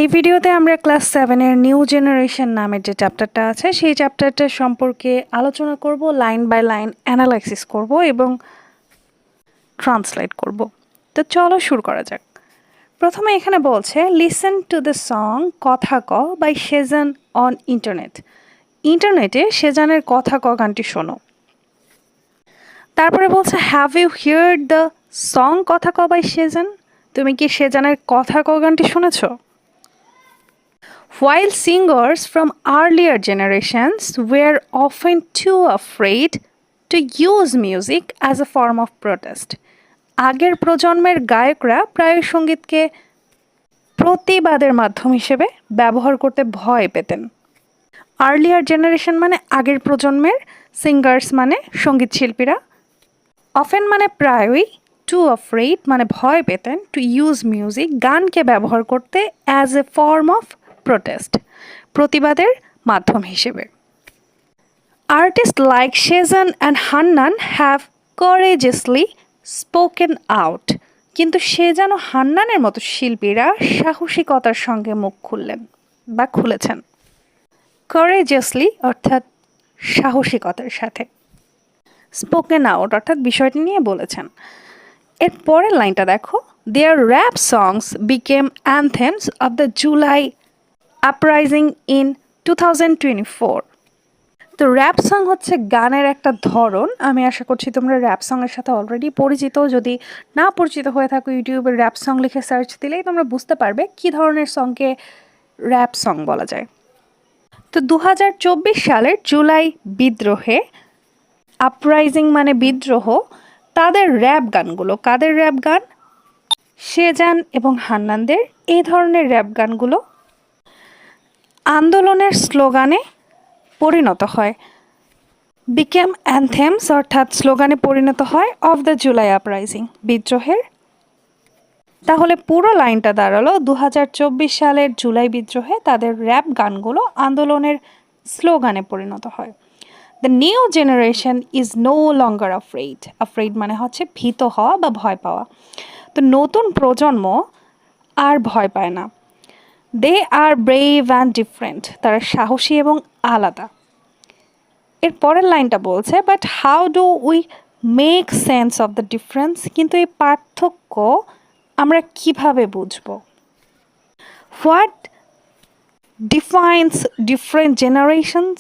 এই ভিডিওতে আমরা ক্লাস 7 এর নিউ জেনারেশন নামের যে চ্যাপ্টারটা আছে সেই চ্যাপ্টারটা সম্পর্কে আলোচনা করব, লাইন বাই লাইন অ্যানালাইসিস করব এবং ট্রান্সলেট করব। তো চলো শুরু করা যাক। প্রথমে এখানে বলছে লিসেন টু দ্য সং কথা ক বাই সেজান অন ইন্টারনেট। ইন্টারনেটে সেজানের কথা ক গানটি শোনো। তারপরে বলছে have you heard the song কথা ক বাই সেজান। তুমি কি সেজানের কথা ক গানটি শুনেছো? While singers from earlier generations were often too afraid to use music as a form of protest, আগের প্রজন্মের গায়করা প্রায় সঙ্গীতকে প্রতিবাদের মাধ্যম হিসেবে ব্যবহার করতে ভয় পেতেন। আর্লিয়ার জেনারেশন মানে আগের প্রজন্মের, সিঙ্গার্স মানে সঙ্গীত শিল্পীরা, অফেন মানে প্রায়ই, টু অফ্রেড মানে ভয় পেতেন, টু ইউজ মিউজিক গানকে ব্যবহার করতে as a form of protest প্রতিবাদের মাধ্যম হিসেবে। Artist like Sezan and Hannan have courageously spoken out, কিন্তু সেজান ও হান্নানের মতো শিল্পীরা সাহসিকতার সঙ্গে মুখ খুললেন বা খুলেছেন। করেজেসলি অর্থাৎ সাহসিকতার সাথে, স্পোকেন আউট অর্থাৎ বিষয়টি নিয়ে বলেছেন। এর পরের লাইনটা দেখো, their rap songs became anthems of the July uprising in 2024। তো র্যাপ সং হচ্ছে গানের একটা ধরন। আমি আশা করছি তোমরা র্যাপ সঙের সাথে অলরেডি পরিচিত। যদি না পরিচিত হয়ে থাকো, ইউটিউবে র্যাপ সং লিখে সার্চ দিলেই তোমরা বুঝতে পারবে কী ধরনের সংকে র্যাপ সং বলা যায়। তো 2024 সালের জুলাই বিদ্রোহে, আপরাইজিং মানে বিদ্রোহ, তাদের র্যাপ গানগুলো, কাদের র্যাপ গান? সেজান এবং হান্নানদের এই ধরনের র্যাপ গানগুলো আন্দোলনের স্লোগানে পরিণত হয়। বিকেম অ্যানথেমস অর্থাৎ স্লোগানে পরিণত হয় অফ দ্য জুলাই আপরাইজিং, বিদ্রোহের। তাহলে পুরো লাইনটা দাঁড়ালো 2024 সালের জুলাই বিদ্রোহে তাদের র্যাপ গানগুলো আন্দোলনের স্লোগানে পরিণত হয়। The new generation is no longer afraid. Afraid মানে হচ্ছে ভীত হওয়া বা ভয় পাওয়া। তো নতুন প্রজন্ম আর ভয় পায় না। দে আর ব্রেভ অ্যান্ড ডিফারেন্ট, তারা সাহসী এবং আলাদা। এর পরের লাইনটা বলছে but how do we make sense of the difference, কিন্তু এই পার্থক্য আমরা কিভাবে বুঝব? হোয়াট ডিফাইন্স ডিফারেন্ট জেনারেশনস,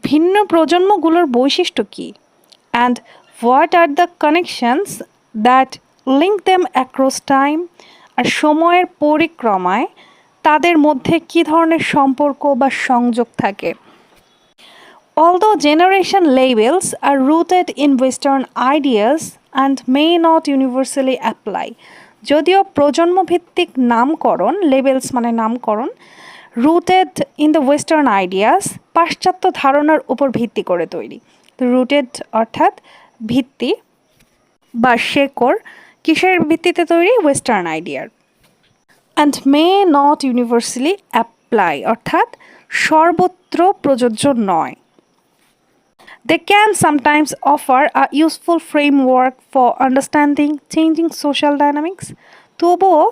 ভিন্ন প্রজন্মগুলোর বৈশিষ্ট্য কী? And what are the connections that link them across time, আর সময়ের পরিক্রমায় তাদের মধ্যে কী ধরনের সম্পর্ক বা সংযোগ থাকে? Although generation labels are rooted in Western ideas and may not universally apply, যদিও প্রজন্মভিত্তিক নামকরণ, লেবেলস মানে নামকরণ, rooted in the western ideas, পাশ্চাত্য ধারণার উপর ভিত্তি করে তৈরি। রুটেড অর্থাৎ ভিত্তি বা শেকড়, কিসের ভিত্তিতে তৈরি? ওয়েস্টার্ন আইডিয়ার। And may not universally apply অর্থাৎ সর্বত্র প্রযোজ্য নয়। They can sometimes offer a useful framework for understanding changing social dynamics. তবুও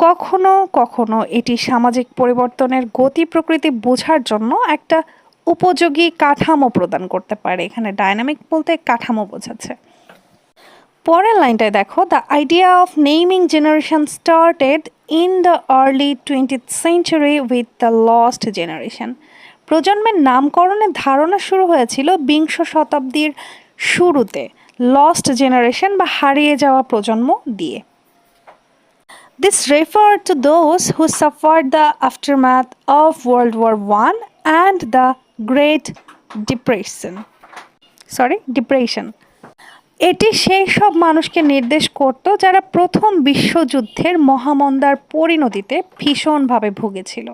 কখনো কখনো এটি সামাজিক পরিবর্তনের গতি প্রকৃতি বোঝার জন্য একটা উপযোগী কাঠামো প্রদান করতে পারে। এখানে ডাইনামিক বলতে কাঠামো বোঝাচ্ছে। পরের লাইনটায় দেখো, the idea of naming generation started in the early 20th century with the lost generation. প্রজন্মের নামকরণের ধারণা শুরু হয়েছিল বিংশ শতাব্দীর শুরুতে লস্ট জেনারেশন বা হারিয়ে যাওয়া প্রজন্ম দিয়ে। This refer to those who suffered the aftermath of world war one and the great depression. এটি সেই সব মানুষকে নির্দেশ করত যারা প্রথম বিশ্বযুদ্ধের মহামন্দার পরিণতিতে ভীষণভাবে ভুগেছিল।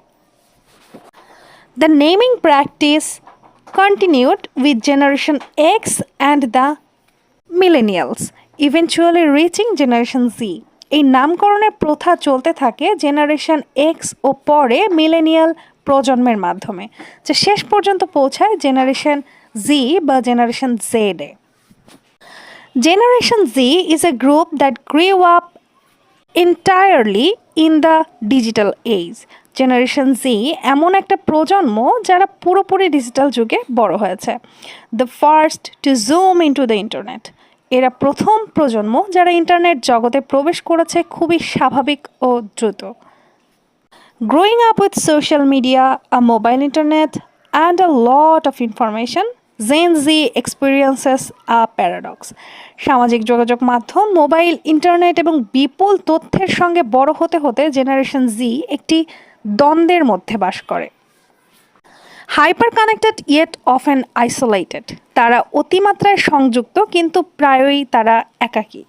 The naming practice continued with Generation X and the Millennials, eventually reaching Generation Z. এই নামকরণের প্রথা চলতে থাকে জেনারেশন এক্স ও পরে মিলেনিয়াল প্রজন্মের মাধ্যমে, যা শেষ পর্যন্ত পৌঁছায় জেনারেশন জি বা generation জেডে। Generation Z is a group that grew up entirely in the digital age. Generation Z এমন একটা প্রজন্ম যারা পুরোপুরি ডিজিটাল যুগে বড় হয়েছে। The first to zoom into the internet. এরা প্রথম প্রজন্ম যারা ইন্টারনেট জগতে প্রবেশ করেছে খুবই স্বাভাবিক ও দ্রুত। Growing up with social media, a mobile internet, and a lot of information, Gen Z experiences a paradox. সামাজিক যোগাযোগ মাধ্যম, মোবাইল, ইন্টারনেট এবং বিপুল তথ্যের সঙ্গে বড় হতে হতে জেনারেশন জি একটি দ্বন্দ্বের মধ্যে বাস করে। Hyper connected yet often isolated. তারা অতিমাত্রায় সংযুক্ত কিন্তু প্রায়ই তারা একাকী।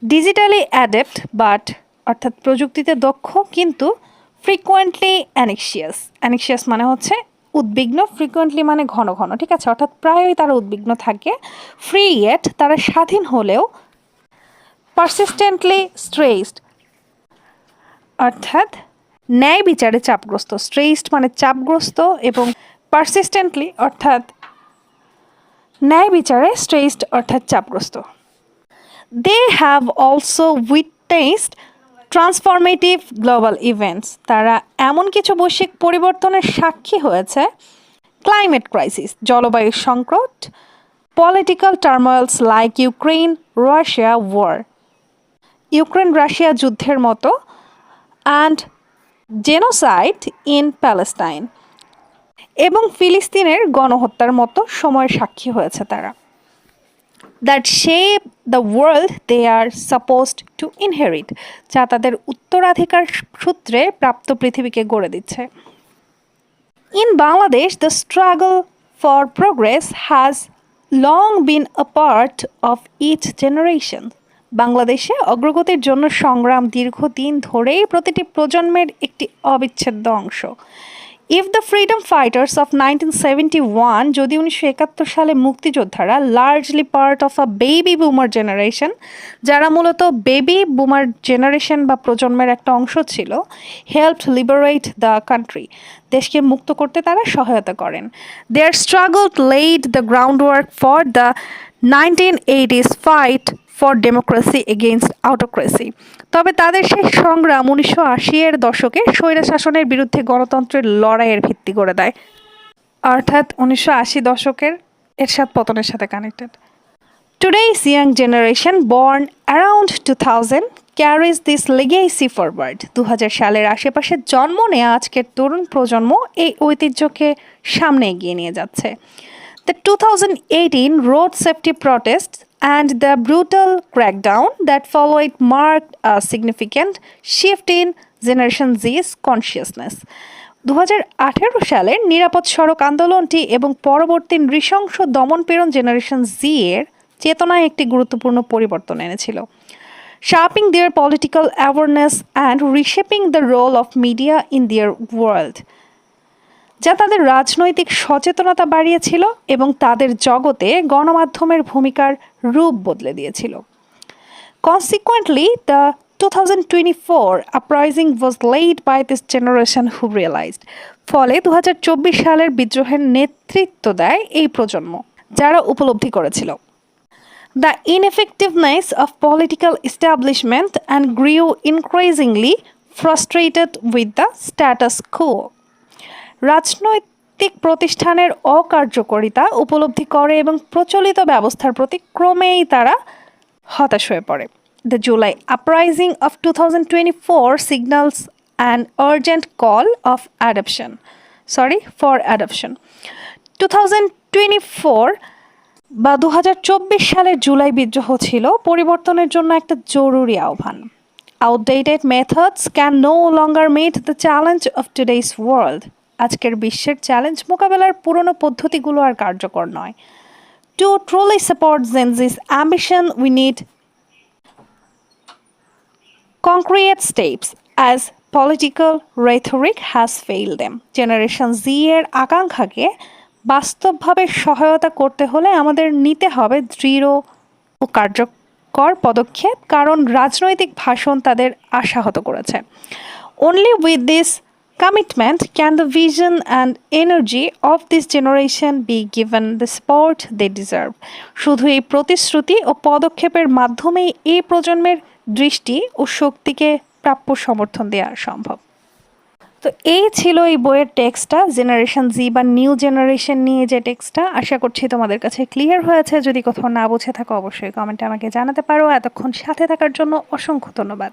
ডিজিটালি অ্যাডেপ্ট বাট অর্থাৎ প্রযুক্তিতে দক্ষ কিন্তু ফ্রিকোয়েন্টলি অ্যানিক্সিয়াস মানে হচ্ছে উদ্বিগ্ন, ফ্রিকোয়েন্টলি মানে ঘন ঘন, ঠিক আছে, অর্থাৎ প্রায়ই তারা উদ্বিগ্ন থাকে। ফ্রি ইয়েট তারা স্বাধীন হলেও পারসিস্টেন্টলি স্ট্রেসড অর্থাৎ ন্যায় বিচারে চাপগ্রস্ত। স্ট্রেসড মানে চাপগ্রস্ত এবং পারসিস্টেন্টলি অর্থাৎ ন্যায় বিচারে স্ট্রেসড অর্থাৎ চাপগ্রস্ত। They have also witnessed transformative global events. তারা এমন কিছু বৈশ্বিক পরিবর্তনের সাক্ষী হয়েছে, ক্লাইমেট ক্রাইসিস জলবায়ু সংকট, political turmoils like Ukraine Russia war Ukraine Russia যুদ্ধের মতো, অ্যান্ড জেনোসাইড ইন প্যালেস্টাইন এবং ফিলিস্তিনের গণহত্যার মতো সময়ের সাক্ষী হয়েছে তারা। That shape the world they are supposed to inherit, যা তাদের উত্তরাধিকার সূত্রে প্রাপ্ত পৃথিবীকে গড়ে দিচ্ছে। In Bangladesh the struggle for progress has long been a part of each generation. বাংলাদেশে অগ্রগতির জন্য সংগ্রাম দীর্ঘদিন ধরেই প্রতিটি প্রজন্মের একটি অবিচ্ছেদ্য অংশ। If the freedom fighters of 1971, যদি 1971 সালে মুক্তিযোদ্ধারা largely part of a baby বুমার generation, যারা মূলত বেবি বুমার জেনারেশন বা প্রজন্মের একটা অংশ ছিল, হেল্পড লিবারেট দ্য কান্ট্রি, দেশকে মুক্ত করতে তারা সহায়তা করেন। Their struggle laid the groundwork for the 1980s fight for democracy against autocracy. তবে তাদের সেই সংগ্রাম 1980-এর দশকে স্বৈর শাসনের বিরুদ্ধে গণতন্ত্রের লড়াইয়ের ভিত্তি করে দেয়, অর্থাৎ 1980 দশকের এরশাদ পতনের সাথে connected. Today's young generation born around 2000 carries this legacy forward. 2000 সালের আশেপাশে জন্ম নেওয়া আজকের তরুণ প্রজন্ম এই ঐতিহ্যকে সামনে এগিয়ে নিয়ে যাচ্ছে। The 2018 road safety protests and the brutal crackdown that followed marked a significant shift in Generation Z's consciousness. 2018 সালের নিরাপদ সড়ক আন্দোলনটি এবং পরবর্তী নৃশংস দমনপীড়ন জেনারেশন জি এর চেতনায় একটি গুরুত্বপূর্ণ পরিবর্তন এনেছিল, sharpening their political awareness and reshaping the role of media in their world, যা তাদের রাজনৈতিক সচেতনতা বাড়িয়েছিল এবং তাদের জগতে গণমাধ্যমের ভূমিকার রূপ বদলে দিয়েছিল। Consequently, the 2024 uprising was led by this generation who realized, ফলে 2024 সালের বিদ্রোহের নেতৃত্ব দেয় এই প্রজন্ম, যারা উপলব্ধি করেছিল the ineffectiveness of political establishment and grew increasingly frustrated with the status quo. রাজনৈতিক প্রতিষ্ঠানের অকার্যকরিতা উপলব্ধি করে এবং প্রচলিত ব্যবস্থার প্রতি ক্রমেই তারা হতাশ হয়ে পড়ে। The July uprising of 2024 signals an urgent call of adoption. for adoption. 2024 বা 2024 সালের জুলাই বিদ্রোহ ছিল পরিবর্তনের জন্য একটা জরুরি আহ্বান। Outdated methods can no longer meet the challenge of today's world. আজকের বিশ্বের চ্যালেঞ্জ মোকাবেলার পুরনো পদ্ধতিগুলো আর কার্যকর নয়। To truly support Gen Z's ambition, we need concrete steps as political rhetoric has failed them. Generation Z এর আকাঙ্ক্ষাকে বাস্তবভাবে সহায়তা করতে হলে আমাদের নিতে হবে দৃঢ় ও কার্যকর পদক্ষেপ, কারণ রাজনৈতিক ভাষণ তাদের আশাহত করেছে। Only with this commitment can the vision and energy of this generation be given the support they deserve. শুধু এই প্রতিশ্রুতি ও পদক্ষেপের মাধ্যমেই এই প্রজন্মের দৃষ্টি ও শক্তিকে প্রাপ্য সমর্থন দেওয়া সম্ভব। তো এই ছিল এই বইয়ের টেক্সটটা, জেনারেশন জি বা নিউ জেনারেশন নিয়ে যে টেক্সটটা। আশা করছি তোমাদের কাছে ক্লিয়ার হয়েছে। যদি কোথাও না বুঝে থাকো অবশ্যই কমেন্টে আমাকে জানাতে পারো। এতক্ষণ সাথে থাকার জন্য অসংখ্য ধন্যবাদ।